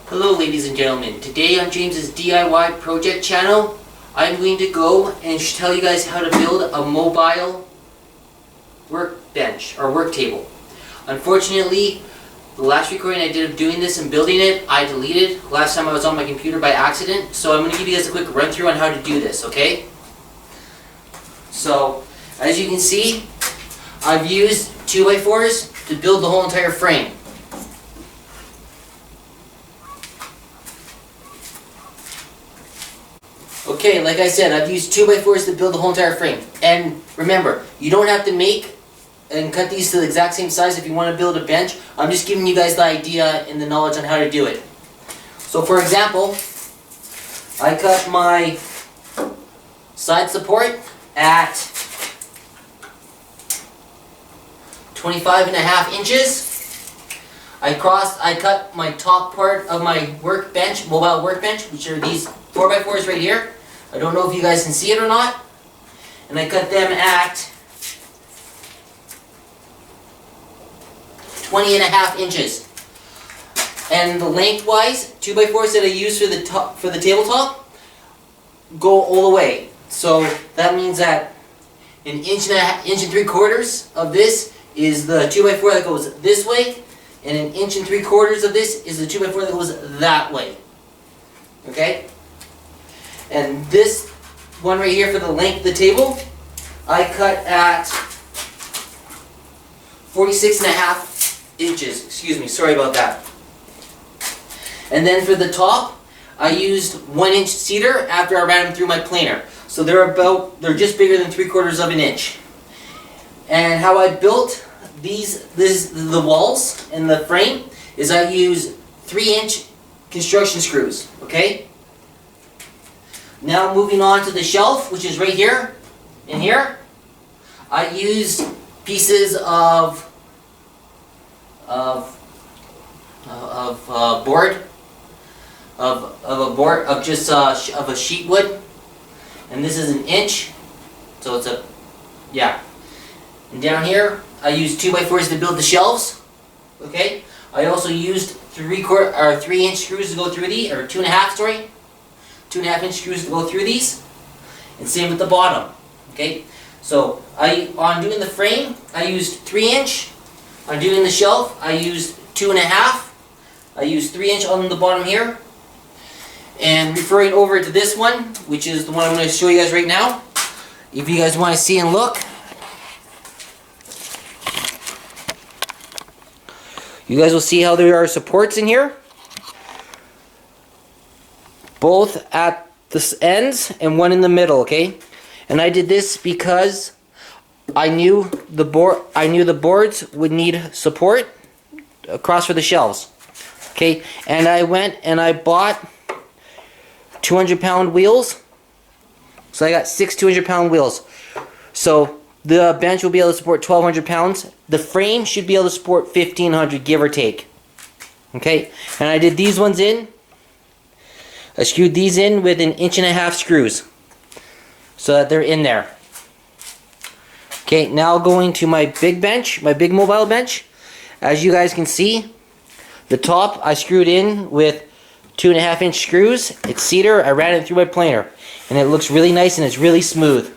Hello ladies and gentlemen, today on James's DIY project channel I'm going to go and tell you guys how to build a mobile workbench or work table. Unfortunately, the last recording I did of doing this and building it, I deleted last time I was on my computer by accident, so I'm going to give you guys a quick run through on how to do this, okay? So, as you can see, I've used 2x4s to build the whole entire frame. Okay, like I said, I've used 2x4s to build the whole entire frame. And remember, you don't have to make and cut these to the exact same size if you want to build a bench. I'm just giving you guys the idea and the knowledge on how to do it. So for example, I cut my side support at 25.5 inches. I cut my top part of my workbench, mobile workbench, which are these 4x4s right here. I don't know if you guys can see it or not. And I cut them at 20.5 inches. And the lengthwise 2x4s that I use for the tabletop go all the way. So that means that an inch and 3/4 of this is the 2x4 that goes this way, and an inch and 3/4 of this is the 2x4 that goes that way. Okay? And this one right here for the length of the table, I cut at 46.5 inches. Excuse me, sorry about that. And then for the top, I used 1-inch cedar after I ran them through my planer. So they're just bigger than 3/4 of an inch. And how I built the walls and the frame is I use 3-inch construction screws. Okay? Now moving on to the shelf, which is right here, in here, I used pieces of a sheet wood, and this is 1 inch, so it's and down here I used 2x4s to build the shelves. Okay, I also used 3-inch screws to go through these, or 2.5-inch screws to go through these, and same with the bottom. Okay, so on doing the frame I used 3-inch. On doing the shelf I used 2.5. I used 3-inch on the bottom here. And referring over to this one, which is the one I'm going to show you guys right now, if you guys want to see and look, you guys will see how there are supports in here, both at the ends and one in the middle. Okay, and I did this because I knew the boards would need support across for the shelves. Okay, and I went and I bought 200-pound wheels. So I got 6 200-pound wheels. So the bench will be able to support 1,200 pounds. The frame should be able to support 1,500, give or take. Okay, and I did these ones in. I screwed these in with 1.5 inch screws so that they're in there. Okay, now going to my big bench, my big mobile bench. As you guys can see, the top I screwed in with 2.5-inch screws. It's cedar. I ran it through my planer, and it looks really nice and it's really smooth.